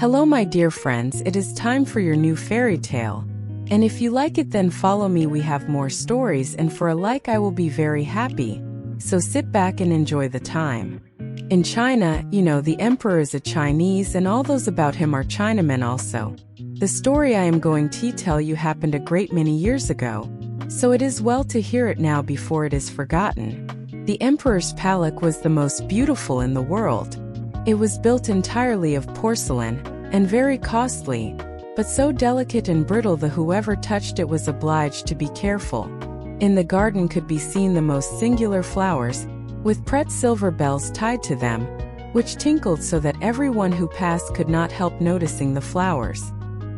Hello my dear friends, it is time for your new fairy tale. And if you like it, then follow me, we have more stories, and for a like I will be very happy. So sit back and enjoy the time. In China, the emperor is a Chinese and all those about him are Chinamen also. The story I am going to tell you happened a great many years ago, so it is well to hear it now before it is forgotten. The emperor's palace was the most beautiful in the world. It was built entirely of porcelain, and very costly, but so delicate and brittle that whoever touched it was obliged to be careful. In the garden could be seen the most singular flowers, with pretty silver bells tied to them, which tinkled so that everyone who passed could not help noticing the flowers.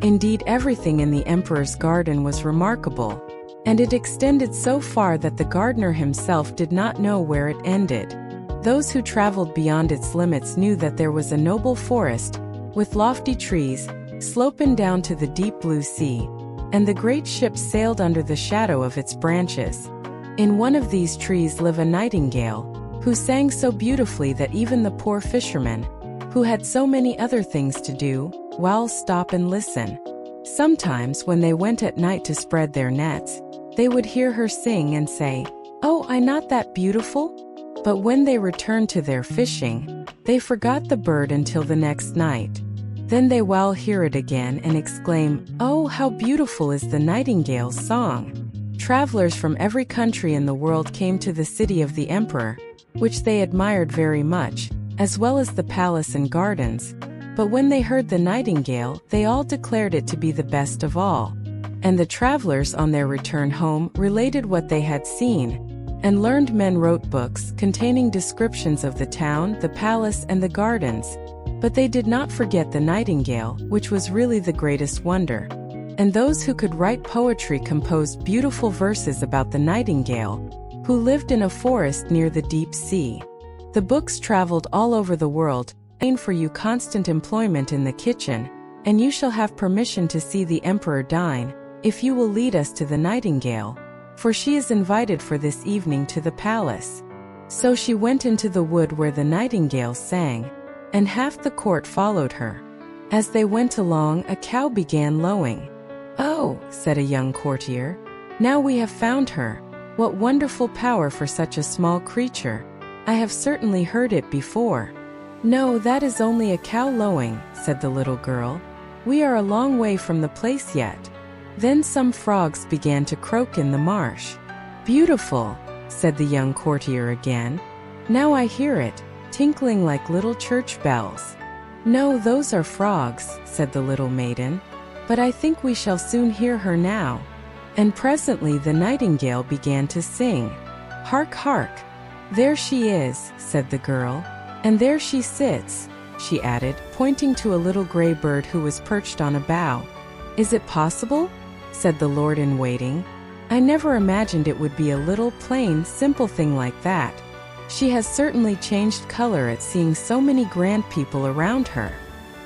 Indeed, everything in the emperor's garden was remarkable, and it extended so far that the gardener himself did not know where it ended. Those who traveled beyond its limits knew that there was a noble forest, with lofty trees, sloping down to the deep blue sea, and the great ships sailed under the shadow of its branches. In one of these trees lived a nightingale, who sang so beautifully that even the poor fishermen, who had so many other things to do, would stop and listen. Sometimes when they went at night to spread their nets, they would hear her sing and say, "Oh, I'm not that beautiful?" But when they returned to their fishing, they forgot the bird until the next night. Then they will hear it again and exclaim, "Oh, how beautiful is the nightingale's song!" Travelers from every country in the world came to the city of the emperor, which they admired very much, as well as the palace and gardens. But when they heard the nightingale, they all declared it to be the best of all. And the travelers on their return home related what they had seen, and learned men wrote books containing descriptions of the town, the palace, and the gardens. But they did not forget the nightingale, which was really the greatest wonder. And those who could write poetry composed beautiful verses about the nightingale, who lived in a forest near the deep sea. The books traveled all over the world, and for you constant employment in the kitchen, and you shall have permission to see the emperor dine, if you will lead us to the nightingale, for she is invited for this evening to the palace. So she went into the wood where the nightingale sang, and half the court followed her. As they went along, a cow began lowing. "Oh," said a young courtier, "now we have found her. What wonderful power for such a small creature. I have certainly heard it before." "No, that is only a cow lowing," said the little girl. "We are a long way from the place yet." Then some frogs began to croak in the marsh. "Beautiful," said the young courtier again. "Now I hear it, tinkling like little church bells." "No, those are frogs," said the little maiden. "But I think we shall soon hear her now." And presently the nightingale began to sing. "Hark, hark! There she is," said the girl. "And there she sits," she added, pointing to a little gray bird who was perched on a bough. "Is it possible?" said the lord-in-waiting. "I never imagined it would be a little, plain, simple thing like that. She has certainly changed color at seeing so many grand people around her."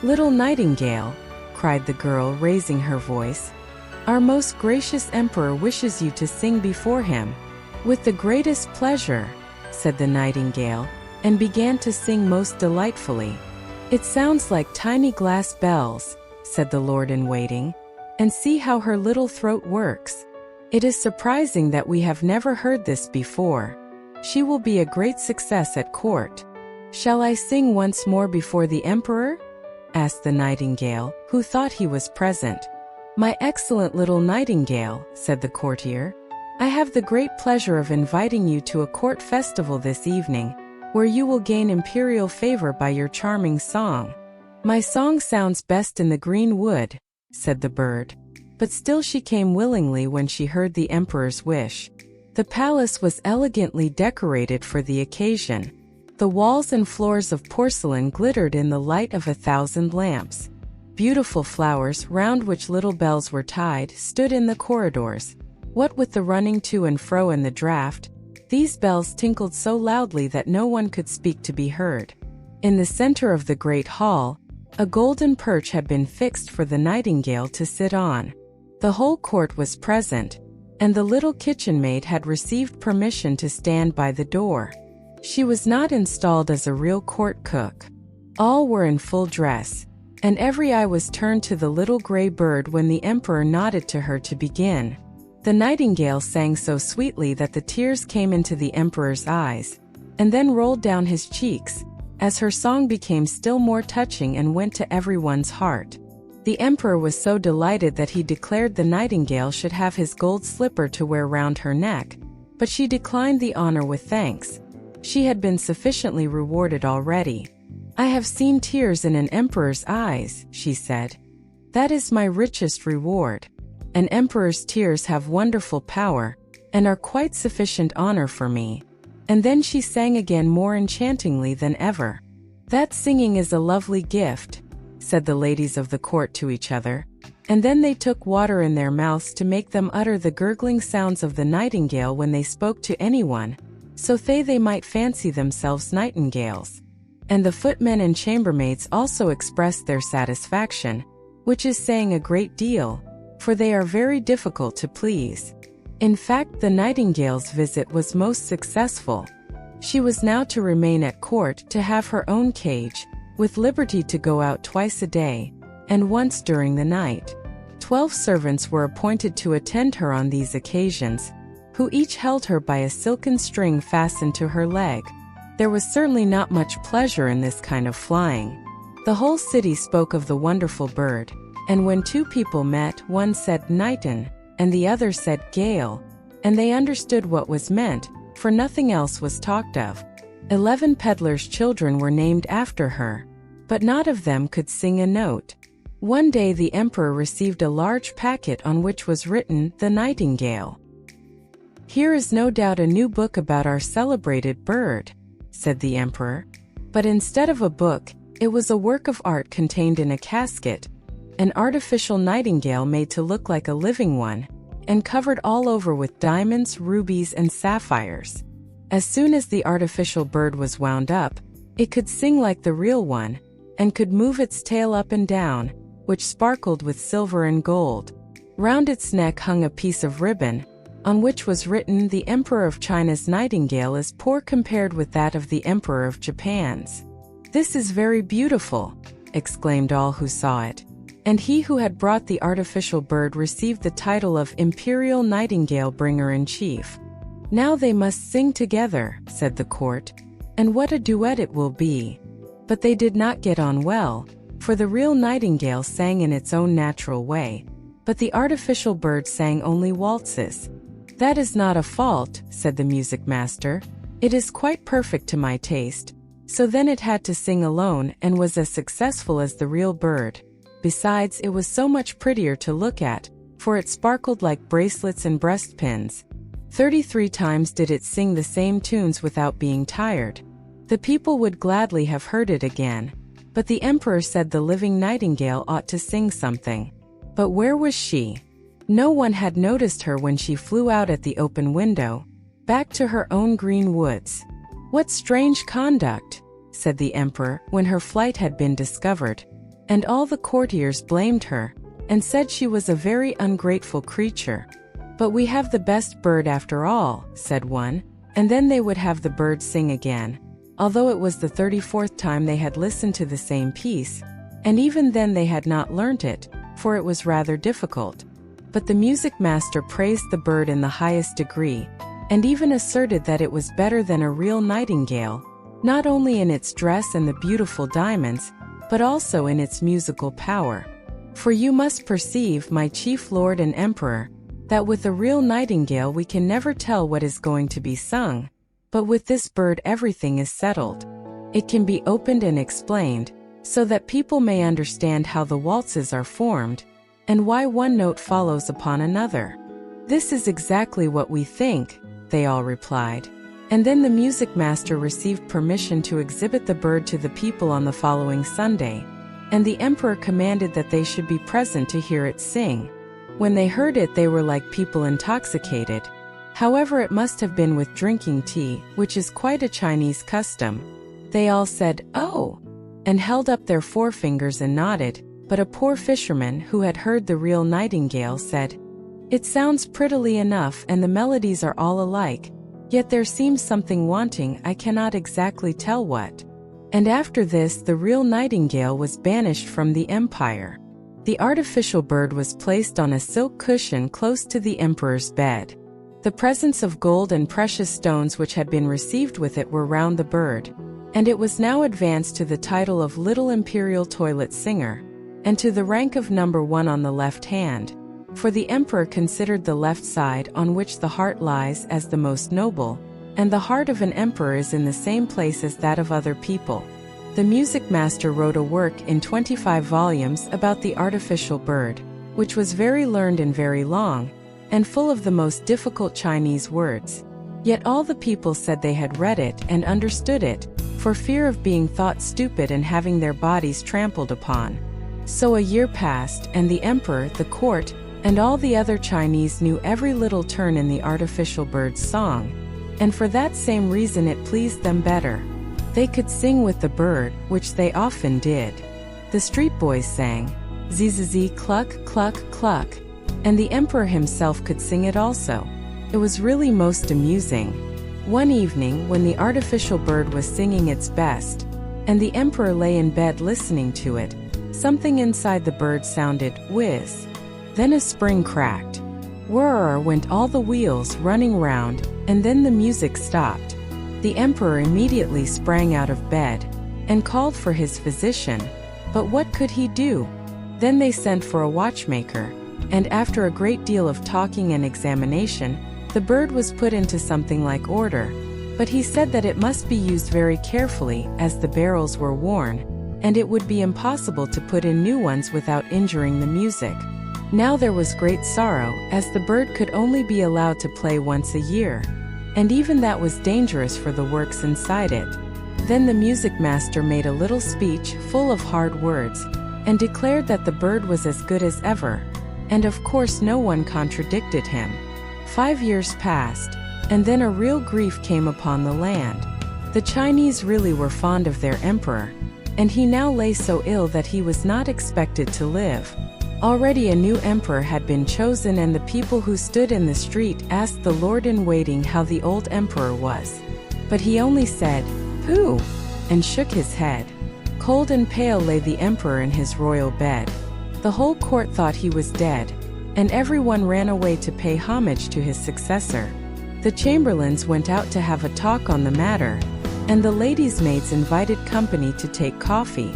"Little nightingale," cried the girl, raising her voice, "our most gracious emperor wishes you to sing before him." "With the greatest pleasure," said the nightingale, and began to sing most delightfully. "It sounds like tiny glass bells," said the lord-in-waiting, "and see how her little throat works. It is surprising that we have never heard this before. She will be a great success at court." "Shall I sing once more before the emperor?" asked the nightingale, who thought he was present. "My excellent little nightingale," said the courtier, "I have the great pleasure of inviting you to a court festival this evening, where you will gain imperial favor by your charming song." "My song sounds best in the green wood," said the bird. But still she came willingly when she heard the emperor's wish. The palace was elegantly decorated for the occasion. The walls and floors of porcelain glittered in the light of 1,000 lamps. Beautiful flowers, round which little bells were tied, stood in the corridors. What with the running to and fro and the draught, these bells tinkled so loudly that no one could speak to be heard. In the center of the great hall, a golden perch had been fixed for the nightingale to sit on. The whole court was present, and the little kitchen maid had received permission to stand by the door. She was not installed as a real court cook. All were in full dress, and every eye was turned to the little gray bird when the emperor nodded to her to begin. The nightingale sang so sweetly that the tears came into the emperor's eyes, and then rolled down his cheeks, as her song became still more touching and went to everyone's heart. The emperor was so delighted that he declared the nightingale should have his gold slipper to wear round her neck, but she declined the honor with thanks. She had been sufficiently rewarded already. "I have seen tears in an emperor's eyes," she said. "That is my richest reward. An emperor's tears have wonderful power, and are quite sufficient honor for me." And then she sang again more enchantingly than ever. "That singing is a lovely gift," said the ladies of the court to each other, and then they took water in their mouths to make them utter the gurgling sounds of the nightingale when they spoke to anyone, so they might fancy themselves nightingales. And the footmen and chambermaids also expressed their satisfaction, which is saying a great deal, for they are very difficult to please. In fact, the nightingale's visit was most successful. She was now to remain at court, to have her own cage, with liberty to go out twice a day, and once during the night. 12 servants were appointed to attend her on these occasions, who each held her by a silken string fastened to her leg. There was certainly not much pleasure in this kind of flying. The whole city spoke of the wonderful bird, and when two people met, one said Nightin, and the other said Gale, and they understood what was meant, for nothing else was talked of. 11 peddlers' children were named after her, but not of them could sing a note. One day the emperor received a large packet on which was written, "The Nightingale." "Here is no doubt a new book about our celebrated bird," said the emperor. But instead of a book, it was a work of art contained in a casket, an artificial nightingale made to look like a living one, and covered all over with diamonds, rubies, and sapphires. As soon as the artificial bird was wound up, it could sing like the real one, and could move its tail up and down, which sparkled with silver and gold. Round its neck hung a piece of ribbon, on which was written, "The Emperor of China's nightingale is poor compared with that of the Emperor of Japan's." "This is very beautiful," exclaimed all who saw it. And he who had brought the artificial bird received the title of Imperial Nightingale Bringer-in-Chief. "Now they must sing together," said the court, "and what a duet it will be." But they did not get on well, for the real nightingale sang in its own natural way, but the artificial bird sang only waltzes. "That is not a fault," said the music master. "It is quite perfect to my taste." So then it had to sing alone and was as successful as the real bird. Besides, it was so much prettier to look at, for it sparkled like bracelets and breastpins. 33 times did it sing the same tunes without being tired. The people would gladly have heard it again, but the emperor said the living nightingale ought to sing something. But where was she? No one had noticed her when she flew out at the open window, back to her own green woods. "What strange conduct," said the emperor when her flight had been discovered. And all the courtiers blamed her, and said she was a very ungrateful creature. "But we have the best bird after all," said one, and then they would have the bird sing again, although it was the 34th time they had listened to the same piece, and even then they had not learnt it, for it was rather difficult. But the music master praised the bird in the highest degree, and even asserted that it was better than a real nightingale, not only in its dress and the beautiful diamonds, but also in its musical power. "For you must perceive, my chief lord and emperor, that with a real nightingale we can never tell what is going to be sung, but with this bird everything is settled. It can be opened and explained, so that people may understand how the waltzes are formed, and why one note follows upon another." "This is exactly what we think," they all replied. And then the music master received permission to exhibit the bird to the people on the following Sunday, and the emperor commanded that they should be present to hear it sing. When they heard it, they were like people intoxicated. However, it must have been with drinking tea, which is quite a Chinese custom. They all said, "Oh," and held up their forefingers and nodded, but a poor fisherman who had heard the real nightingale said, "It sounds prettily enough and the melodies are all alike, yet there seems something wanting, I cannot exactly tell what." And after this, the real Nightingale was banished from the empire. The artificial bird was placed on a silk cushion close to the emperor's bed. The presents of gold and precious stones which had been received with it were round the bird, and it was now advanced to the title of Little Imperial Toilet Singer, and to the rank of number 1 on the left hand, for the emperor considered the left side on which the heart lies as the most noble, and the heart of an emperor is in the same place as that of other people. The music master wrote a work in 25 volumes about the artificial bird, which was very learned and very long, and full of the most difficult Chinese words. Yet all the people said they had read it and understood it, for fear of being thought stupid and having their bodies trampled upon. So a year passed, and the emperor, the court, and all the other Chinese knew every little turn in the artificial bird's song, and for that same reason it pleased them better. They could sing with the bird, which they often did. The street boys sang, "Zzz, cluck, cluck, cluck," and the emperor himself could sing it also. It was really most amusing. One evening, when the artificial bird was singing its best, and the emperor lay in bed listening to it, something inside the bird sounded, whiz. Then a spring cracked. Whirr went all the wheels running round, and then the music stopped. The emperor immediately sprang out of bed, and called for his physician. But what could he do? Then they sent for a watchmaker, and after a great deal of talking and examination, the bird was put into something like order. But he said that it must be used very carefully, as the barrels were worn, and it would be impossible to put in new ones without injuring the music. Now there was great sorrow, as the bird could only be allowed to play once a year, and even that was dangerous for the works inside it. Then the music master made a little speech full of hard words, and declared that the bird was as good as ever, and of course no one contradicted him. 5 years passed, and then a real grief came upon the land. The Chinese really were fond of their emperor, and he now lay so ill that he was not expected to live. Already a new emperor had been chosen, and the people who stood in the street asked the lord-in-waiting how the old emperor was. But he only said, "Pooh," and shook his head. Cold and pale lay the emperor in his royal bed. The whole court thought he was dead, and everyone ran away to pay homage to his successor. The chamberlains went out to have a talk on the matter, and the ladies' maids invited company to take coffee.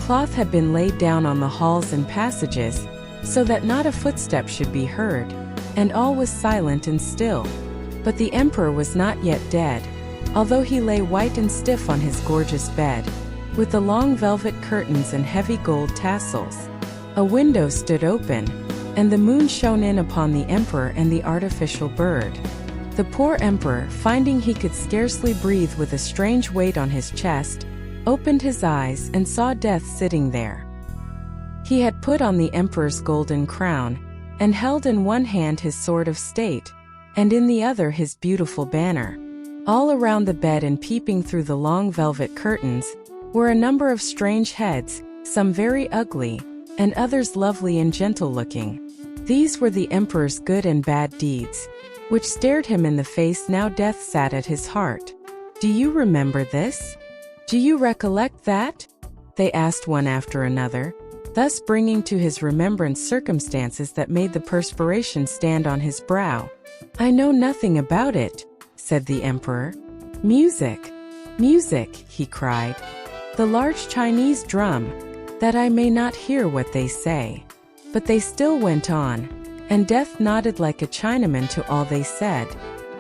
Cloth had been laid down on the halls and passages, so that not a footstep should be heard, and all was silent and still. But the emperor was not yet dead, although he lay white and stiff on his gorgeous bed, with the long velvet curtains and heavy gold tassels. A window stood open, and the moon shone in upon the emperor and the artificial bird. The poor emperor, finding he could scarcely breathe with a strange weight on his chest, opened his eyes and saw Death sitting there. He had put on the emperor's golden crown, and held in one hand his sword of state, and in the other his beautiful banner. All around the bed and peeping through the long velvet curtains, were a number of strange heads, some very ugly, and others lovely and gentle-looking. These were the emperor's good and bad deeds, which stared him in the face. Now Death sat at his heart. "Do you remember this? Do you recollect that?" they asked one after another, thus bringing to his remembrance circumstances that made the perspiration stand on his brow. "I know nothing about it," said the emperor. "Music! Music!" he cried. "The large Chinese drum, that I may not hear what they say." But they still went on, and Death nodded like a Chinaman to all they said.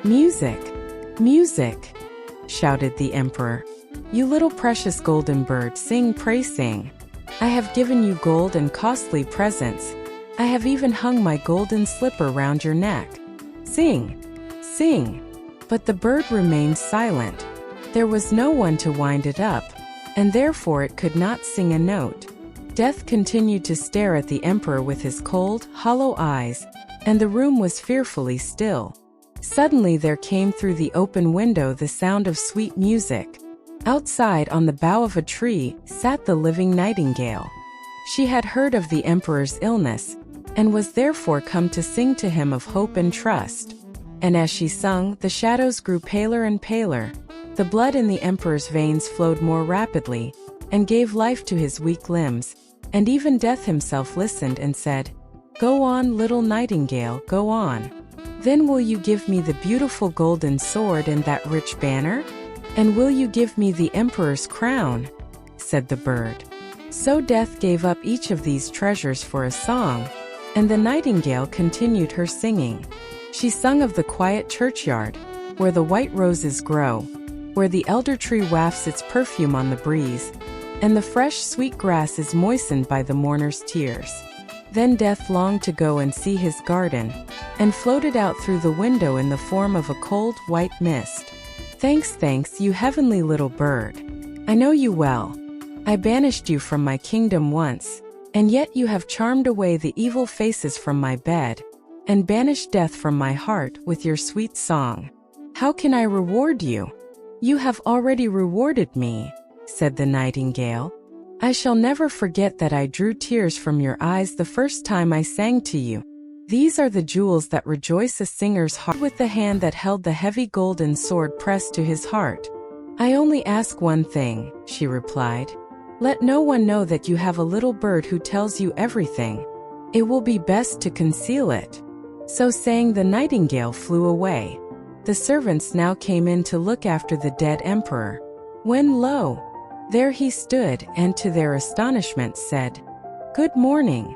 "Music! Music!" shouted the emperor. "You little precious golden bird, sing, pray sing. I have given you gold and costly presents. I have even hung my golden slipper round your neck. Sing! Sing!" But the bird remained silent. There was no one to wind it up, and therefore it could not sing a note. Death continued to stare at the emperor with his cold, hollow eyes, and the room was fearfully still. Suddenly there came through the open window the sound of sweet music. Outside on the bough of a tree sat the living Nightingale. She had heard of the emperor's illness, and was therefore come to sing to him of hope and trust. And as she sung, the shadows grew paler and paler, The blood in the emperor's veins flowed more rapidly, and gave life to his weak limbs, and even Death himself listened and said, "Go on, little nightingale, go on. Then will you give me the beautiful golden sword and that rich banner? And will you give me the emperor's crown?" said the bird. So Death gave up each of these treasures for a song, and the nightingale continued her singing. She sung of the quiet churchyard, where the white roses grow, where the elder tree wafts its perfume on the breeze, and the fresh sweet grass is moistened by the mourner's tears. Then Death longed to go and see his garden, and floated out through the window in the form of a cold, white mist. Thanks, you heavenly little bird. I know you well. I banished you from my kingdom once, and yet you have charmed away the evil faces from my bed, and banished death from my heart with your sweet song. How can I reward you?" "You have already rewarded me," said the nightingale. "I shall never forget that I drew tears from your eyes the first time I sang to you. These are the jewels that rejoice a singer's heart." With the hand that held the heavy golden sword pressed to his heart, "I only ask one thing," she replied. "Let no one know that you have a little bird who tells you everything. It will be best to conceal it." So saying, the nightingale flew away. The servants now came in to look after the dead emperor, when lo! There he stood, and to their astonishment said, "Good morning."